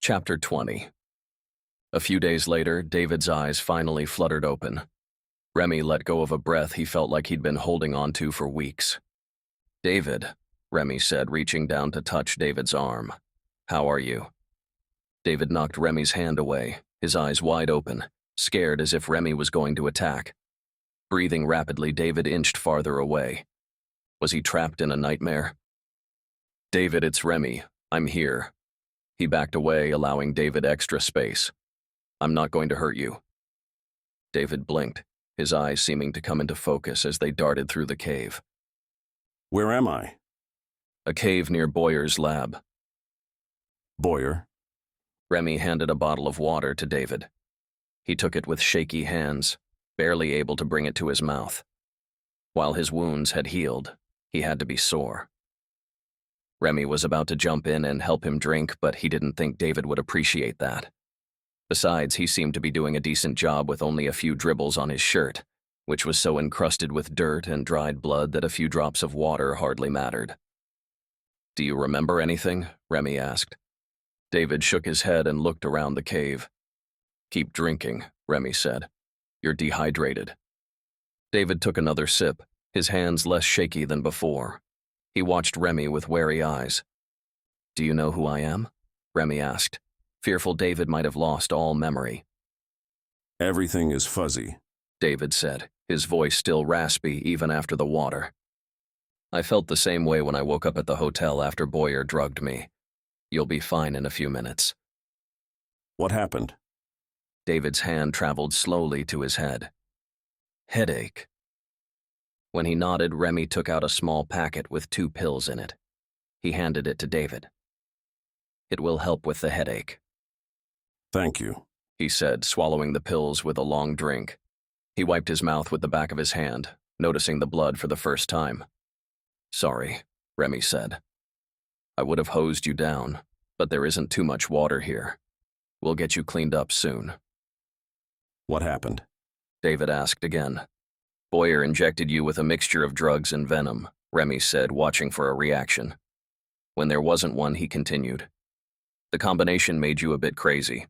Chapter 20. A few days later, David's eyes finally fluttered open. Remy let go of a breath he felt like he'd been holding on to for weeks. "David," Remy said, reaching down to touch David's arm. "How are you?" David knocked Remy's hand away, his eyes wide open, scared as if Remy was going to attack. Breathing rapidly, David inched farther away. Was he trapped in a nightmare? "David, it's Remy. I'm here." He backed away, allowing David extra space. "I'm not going to hurt you." David blinked, his eyes seeming to come into focus as they darted through the cave. "Where am I?" A cave near Boyer's lab. "Boyer?" Remy handed a bottle of water to David. He took it with shaky hands, barely able to bring it to his mouth. While his wounds had healed, he had to be sore. Remy was about to jump in and help him drink, but he didn't think David would appreciate that. Besides, he seemed to be doing a decent job with only a few dribbles on his shirt, which was so encrusted with dirt and dried blood that a few drops of water hardly mattered. "Do you remember anything?" Remy asked. David shook his head and looked around the cave. "Keep drinking," Remy said. "You're dehydrated." David took another sip, his hands less shaky than before. He watched Remy with wary eyes. "Do you know who I am?" Remy asked, fearful David might have lost all memory. "Everything is fuzzy," David said, his voice still raspy even after the water. "I felt the same way when I woke up at the hotel after Boyer drugged me. You'll be fine in a few minutes." "What happened?" David's hand traveled slowly to his head. "Headache." When he nodded, Remy took out a small packet with 2 pills in it. He handed it to David. "It will help with the headache." "Thank you," he said, swallowing the pills with a long drink. He wiped his mouth with the back of his hand, noticing the blood for the first time. "Sorry," Remy said. "I would have hosed you down, but there isn't too much water here. We'll get you cleaned up soon." "What happened?" David asked again. "Boyer injected you with a mixture of drugs and venom," Remy said, watching for a reaction. When there wasn't one, he continued. "The combination made you a bit crazy."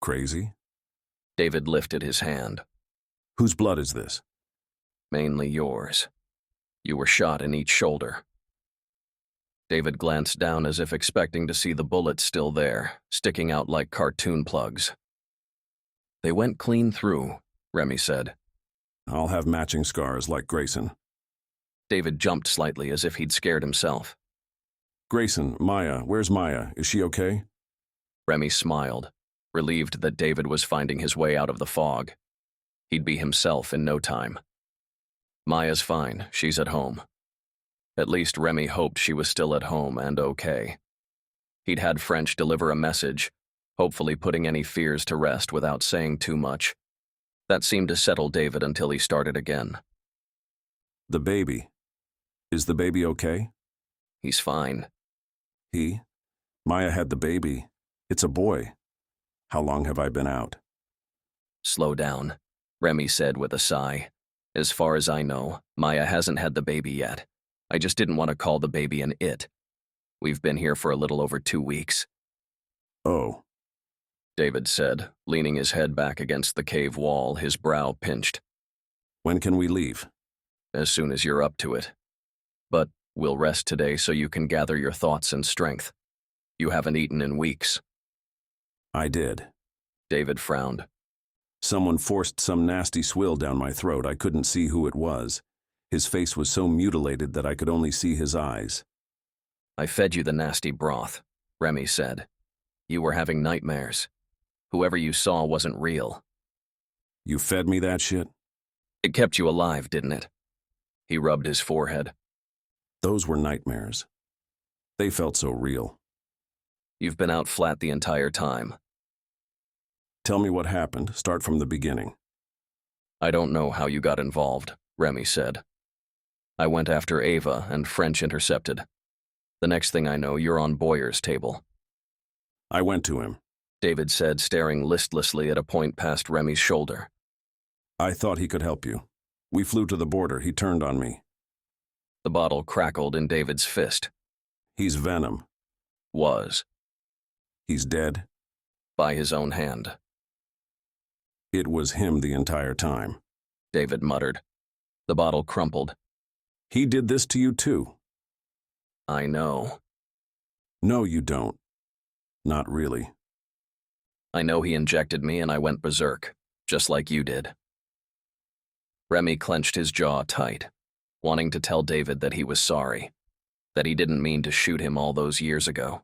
"Crazy?" David lifted his hand. "Whose blood is this?" "Mainly yours. You were shot in each shoulder." David glanced down as if expecting to see the bullets still there, sticking out like cartoon plugs. "They went clean through," Remy said. "I'll have matching scars like Grayson." David jumped slightly as if he'd scared himself. "Grayson, Maya, where's Maya? Is she okay?" Remy smiled, relieved that David was finding his way out of the fog. He'd be himself in no time. "Maya's fine, she's at home." At least Remy hoped she was still at home and okay. He'd had French deliver a message, hopefully putting any fears to rest without saying too much. That seemed to settle David until he started again. "The baby. Is the baby okay?" "He's fine." Maya had the baby. It's a boy. How long have I been out?" "Slow down," Remy said with a sigh. "As far as I know, Maya hasn't had the baby yet. I just didn't want to call the baby an it. We've been here for a little over 2 weeks." "Oh." David said, leaning his head back against the cave wall, his brow pinched. "When can we leave?" "As soon as you're up to it. But we'll rest today so you can gather your thoughts and strength. You haven't eaten in weeks." "I did." David frowned. "Someone forced some nasty swill down my throat. I couldn't see who it was. His face was so mutilated that I could only see his eyes." "I fed you the nasty broth," Remy said. "You were having nightmares. Whoever you saw wasn't real." "You fed me that shit?" "It kept you alive, didn't it?" He rubbed his forehead. "Those were nightmares. They felt so real." "You've been out flat the entire time." "Tell me what happened. Start from the beginning." "I don't know how you got involved," Remy said. "I went after Ava and French intercepted. The next thing I know, you're on Boyer's table." "I went to him." David said, staring listlessly at a point past Remy's shoulder. "I thought he could help you. We flew to the border. He turned on me." The bottle crackled in David's fist. "He's venom." Was. He's dead? By his own hand. It was him the entire time. David muttered. The bottle crumpled. He did this to you too. I know. No, you don't. Not really. I know he injected me and I went berserk, just like you did. Remy clenched his jaw tight, wanting to tell David that he was sorry, that he didn't mean to shoot him all those years ago.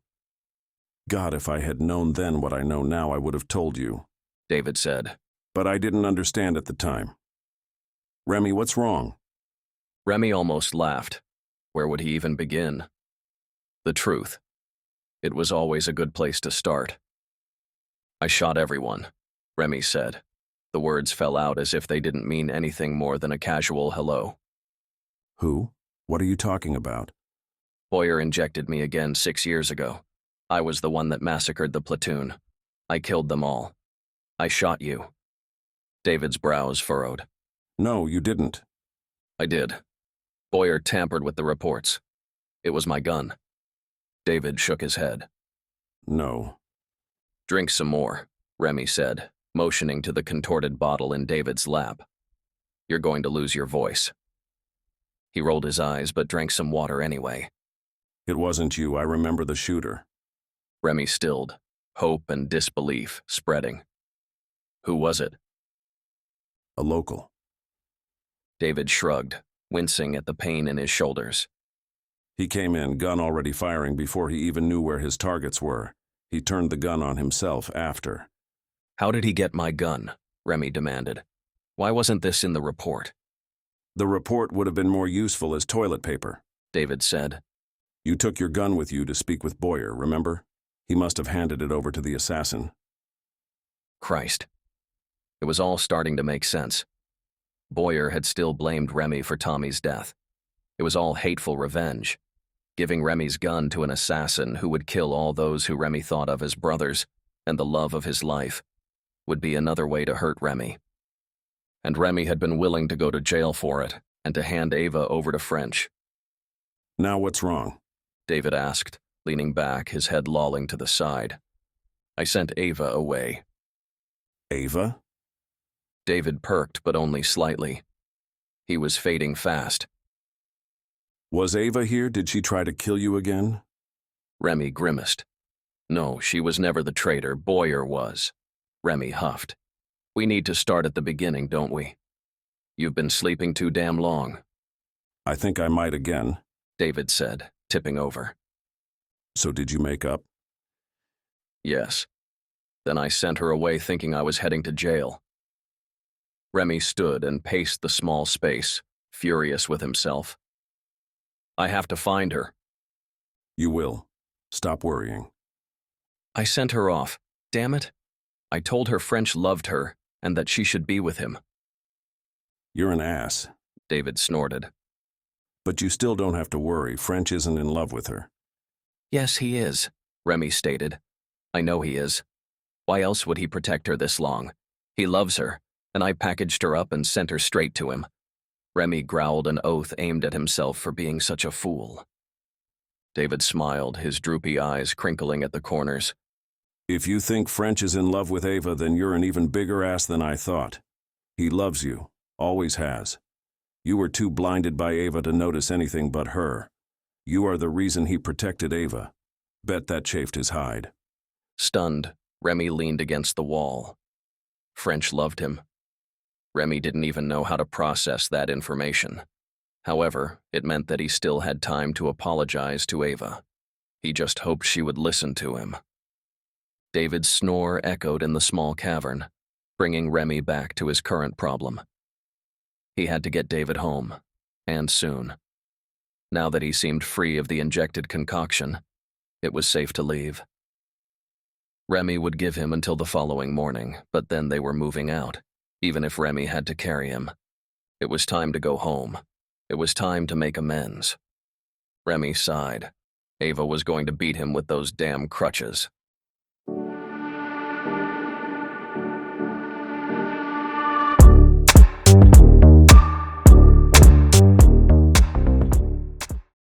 God, if I had known then what I know now, I would have told you, David said. But I didn't understand at the time. Remy, what's wrong? Remy almost laughed. Where would he even begin? The truth. It was always a good place to start. I shot everyone, Remy said. The words fell out as if they didn't mean anything more than a casual hello. Who? What are you talking about? Boyer injected me again 6 years ago. I was the one that massacred the platoon. I killed them all. I shot you. David's brows furrowed. No, you didn't. I did. Boyer tampered with the reports. It was my gun. David shook his head. No. Drink some more, Remy said, motioning to the contorted bottle in David's lap. You're going to lose your voice. He rolled his eyes but drank some water anyway. It wasn't you. I remember the shooter. Remy stilled, hope and disbelief spreading. Who was it? A local. David shrugged, wincing at the pain in his shoulders. He came in, gun already firing before he even knew where his targets were. He turned the gun on himself after. How did he get my gun? Remy demanded. Why wasn't this in the report? The report would have been more useful as toilet paper, David said. You took your gun with you to speak with Boyer, remember? He must have handed it over to the assassin. Christ. It was all starting to make sense. Boyer had still blamed Remy for Tommy's death. It was all hateful revenge. Giving Remy's gun to an assassin who would kill all those who Remy thought of as brothers and the love of his life would be another way to hurt Remy. And Remy had been willing to go to jail for it and to hand Ava over to French. Now what's wrong? David asked, leaning back, his head lolling to the side. I sent Ava away. Ava? David perked, but only slightly. He was fading fast. Was Ava here? Did she try to kill you again? Remy grimaced. No, she was never the traitor. Boyer was. Remy huffed. We need to start at the beginning, don't we? You've been sleeping too damn long. I think I might again, David said, tipping over. So did you make up? Yes. Then I sent her away thinking I was heading to jail. Remy stood and paced the small space, furious with himself. I have to find her. You will. Stop worrying. I sent her off. Damn it. I told her French loved her and that she should be with him. You're an ass, David snorted. but you still don't have to worry. French isn't in love with her. Yes, he is, Remy stated. I know he is. Why else would he protect her this long? He loves her, and I packaged her up and sent her straight to him. Remy growled an oath aimed at himself for being such a fool. David smiled, his droopy eyes crinkling at the corners. If you think French is in love with Ava, then you're an even bigger ass than I thought. He loves you, always has. You were too blinded by Ava to notice anything but her. You are the reason he protected Ava. Bet that chafed his hide. Stunned, Remy leaned against the wall. French loved him. Remy didn't even know how to process that information. However, it meant that he still had time to apologize to Ava. He just hoped she would listen to him. David's snore echoed in the small cavern, bringing Remy back to his current problem. He had to get David home, and soon. Now that he seemed free of the injected concoction, it was safe to leave. Remy would give him until the following morning, but then they were moving out, even if Remy had to carry him. It was time to go home. It was time to make amends. Remy sighed. Ava was going to beat him with those damn crutches.